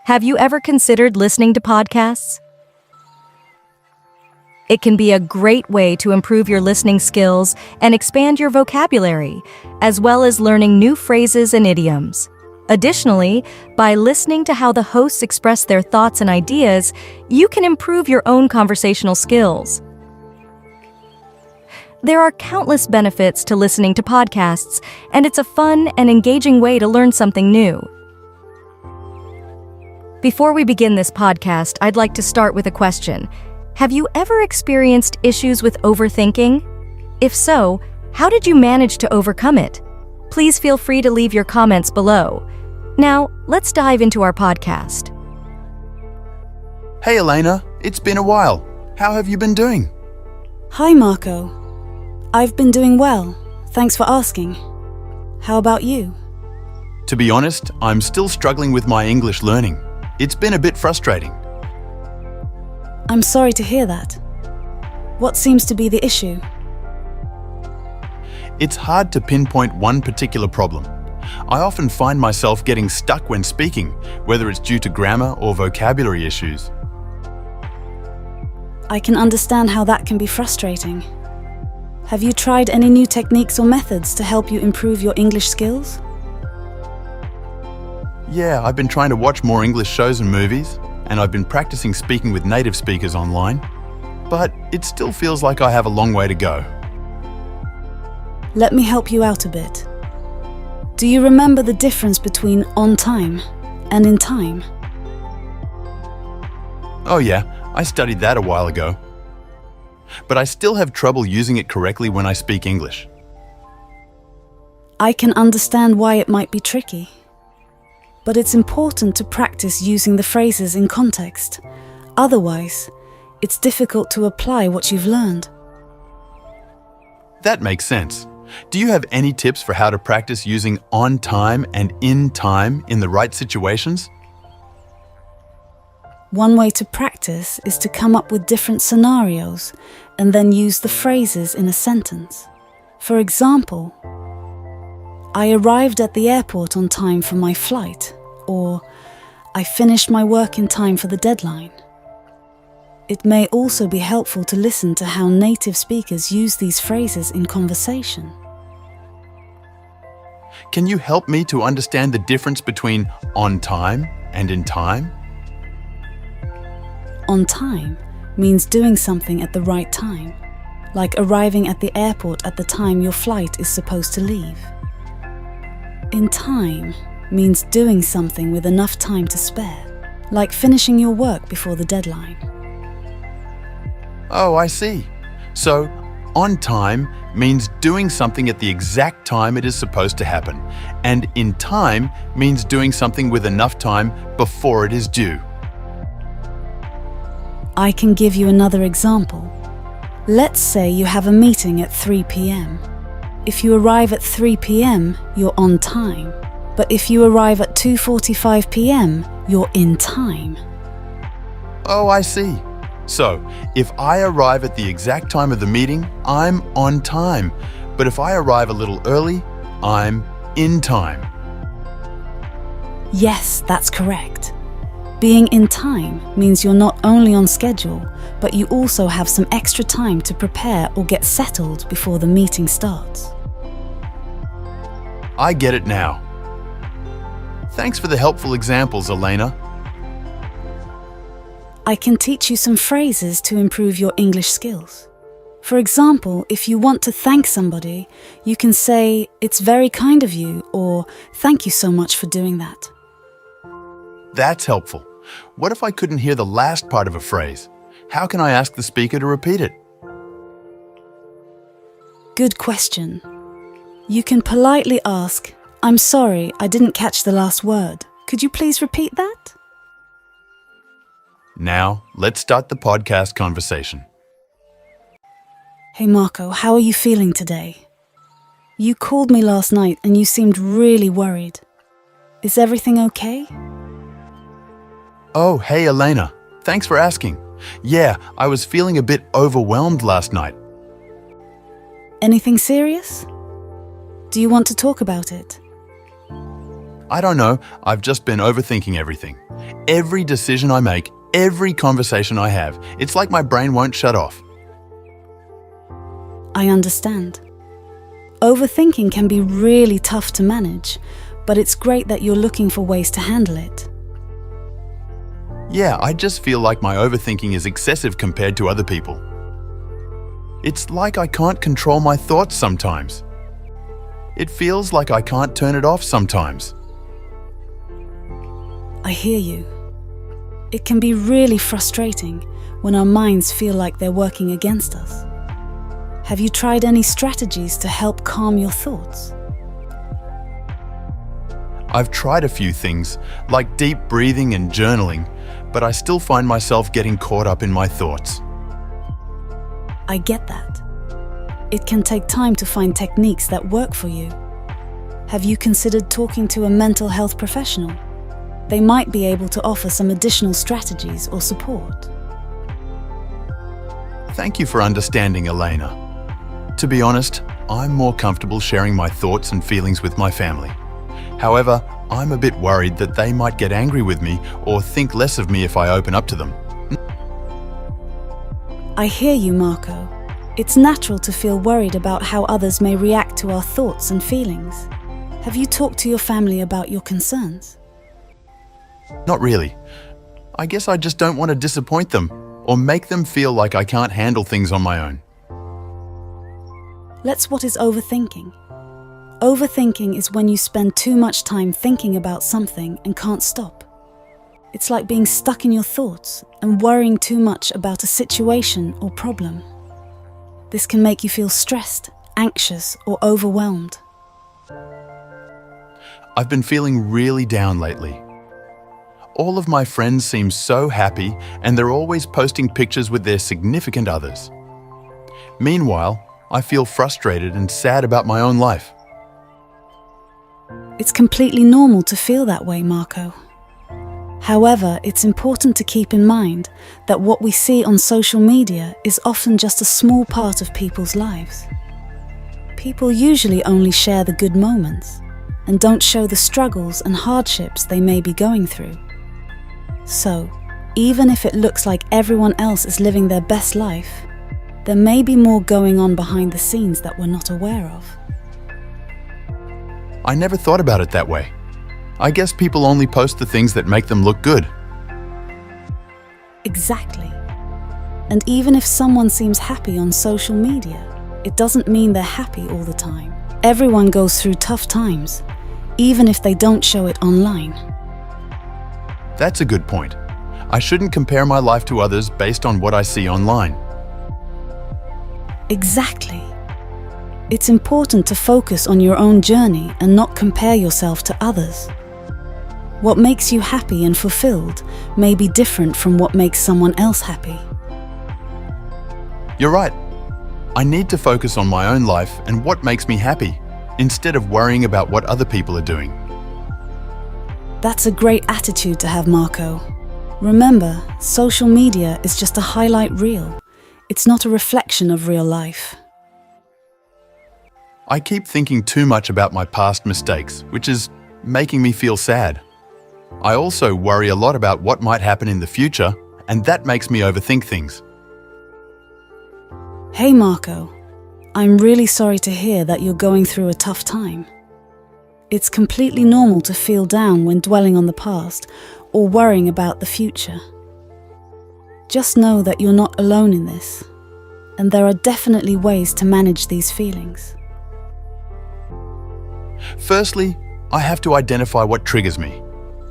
Have you ever considered listening to podcasts? It can be a great way to improve your listening skills and expand your vocabulary, as well as learning new phrases and idioms. Additionally, by listening to how the hosts express their thoughts and ideas, you can improve your own conversational skills. There are countless benefits to listening to podcasts, and it's a fun and engaging way to learn something new. Before we begin this podcast, I'd like to start with a question. Have you ever experienced issues with overthinking? If so, how did you manage to overcome it? Please feel free to leave your comments below. Now, let's dive into our podcast. Hey Elena, it's been a while. How have you been doing? Hi Marco. I've been doing well. Thanks for asking. How about you? To be honest, I'm still struggling with my English learning. It's been a bit frustrating. I'm sorry to hear that. What seems to be the issue? It's hard to pinpoint one particular problem. I often find myself getting stuck when speaking, whether it's due to grammar or vocabulary issues. I can understand how that can be frustrating. Have you tried any new techniques or methods to help you improve your English skills? Yeah, I've been trying to watch more English shows and movies, and I've been practicing speaking with native speakers online, but it still feels like I have a long way to go. Let me help you out a bit. Do you remember the difference between on time and in time? Oh yeah, I studied that a while ago. But I still have trouble using it correctly when I speak English. I can understand why it might be tricky. But it's important to practice using the phrases in context. Otherwise, it's difficult to apply what you've learned. That makes sense. Do you have any tips for how to practice using on time and in time in the right situations? One way to practice is to come up with different scenarios and then use the phrases in a sentence. For example, I arrived at the airport on time for my flight, or I finished my work in time for the deadline. It may also be helpful to listen to how native speakers use these phrases in conversation. Can you help me to understand the difference between on time and in time? On time means doing something at the right time, like arriving at the airport at the time your flight is supposed to leave. In time means doing something with enough time to spare, like finishing your work before the deadline. Oh, I see. So, on time means doing something at the exact time it is supposed to happen, and in time means doing something with enough time before it is due. I can give you another example. Let's say you have a meeting at 3 p.m. If you arrive at 3 p.m., you're on time. But if you arrive at 2:45 p.m., you're in time. Oh, I see. So, if I arrive at the exact time of the meeting, I'm on time. But if I arrive a little early, I'm in time. Yes, that's correct. Being in time means you're not only on schedule, but you also have some extra time to prepare or get settled before the meeting starts. I get it now. Thanks for the helpful examples, Elena. I can teach you some phrases to improve your English skills. For example, if you want to thank somebody, you can say, "It's very kind of you," or "Thank you so much for doing that." That's helpful. What if I couldn't hear the last part of a phrase? How can I ask the speaker to repeat it? Good question. You can politely ask, "I'm sorry, I didn't catch the last word. Could you please repeat that?" Now, let's start the podcast conversation. Hey Marco, how are you feeling today? You called me last night and you seemed really worried. Is everything okay? Oh, hey Elena. Thanks for asking. Yeah, I was feeling a bit overwhelmed last night. Anything serious? Do you want to talk about it? I don't know, I've just been overthinking everything. Every decision I make, every conversation I have, it's like my brain won't shut off. I understand. Overthinking can be really tough to manage, but it's great that you're looking for ways to handle it. Yeah, I just feel like my overthinking is excessive compared to other people. It's like I can't control my thoughts sometimes. It feels like I can't turn it off sometimes. I hear you. It can be really frustrating when our minds feel like they're working against us. Have you tried any strategies to help calm your thoughts? I've tried a few things, like deep breathing and journaling, but I still find myself getting caught up in my thoughts. I get that. It can take time to find techniques that work for you. Have you considered talking to a mental health professional? They might be able to offer some additional strategies or support. Thank you for understanding, Elena. To be honest, I'm more comfortable sharing my thoughts and feelings with my family. However, I'm a bit worried that they might get angry with me or think less of me if I open up to them. I hear you, Marco. It's natural to feel worried about how others may react to our thoughts and feelings. Have you talked to your family about your concerns? Not really. I guess I just don't want to disappoint them or make them feel like I can't handle things on my own. What is overthinking? Overthinking is when you spend too much time thinking about something and can't stop. It's like being stuck in your thoughts and worrying too much about a situation or problem. This can make you feel stressed, anxious, or overwhelmed. I've been feeling really down lately. All of my friends seem so happy and they're always posting pictures with their significant others. Meanwhile, I feel frustrated and sad about my own life. It's completely normal to feel that way, Marco. However, it's important to keep in mind that what we see on social media is often just a small part of people's lives. People usually only share the good moments and don't show the struggles and hardships they may be going through. So, even if it looks like everyone else is living their best life, there may be more going on behind the scenes that we're not aware of. I never thought about it that way. I guess people only post the things that make them look good. Exactly. And even if someone seems happy on social media, it doesn't mean they're happy all the time. Everyone goes through tough times, even if they don't show it online. That's a good point. I shouldn't compare my life to others based on what I see online. Exactly. It's important to focus on your own journey and not compare yourself to others. What makes you happy and fulfilled may be different from what makes someone else happy. You're right. I need to focus on my own life and what makes me happy, instead of worrying about what other people are doing. That's a great attitude to have, Marco. Remember, social media is just a highlight reel. It's not a reflection of real life. I keep thinking too much about my past mistakes, which is making me feel sad. I also worry a lot about what might happen in the future, and that makes me overthink things. Hey Marco, I'm really sorry to hear that you're going through a tough time. It's completely normal to feel down when dwelling on the past or worrying about the future. Just know that you're not alone in this, and there are definitely ways to manage these feelings. Firstly, I have to identify what triggers me.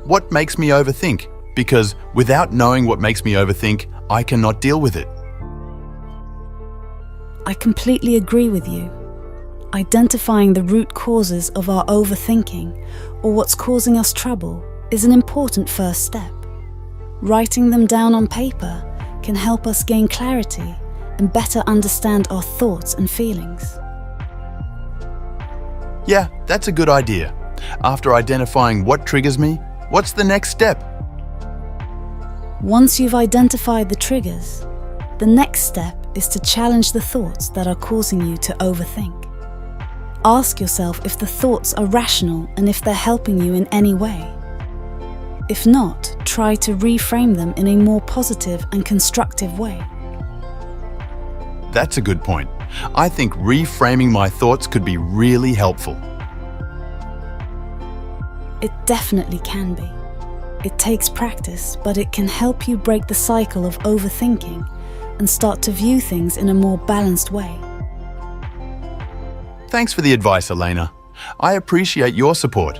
What makes me overthink? Because without knowing what makes me overthink, I cannot deal with it. I completely agree with you. Identifying the root causes of our overthinking or what's causing us trouble is an important first step. Writing them down on paper can help us gain clarity and better understand our thoughts and feelings. Yeah, that's a good idea. After identifying what triggers me, what's the next step? Once you've identified the triggers, the next step is to challenge the thoughts that are causing you to overthink. Ask yourself if the thoughts are rational and if they're helping you in any way. If not, try to reframe them in a more positive and constructive way. That's a good point. I think reframing my thoughts could be really helpful. It definitely can be. It takes practice, but it can help you break the cycle of overthinking and start to view things in a more balanced way. Thanks for the advice, Elena. I appreciate your support.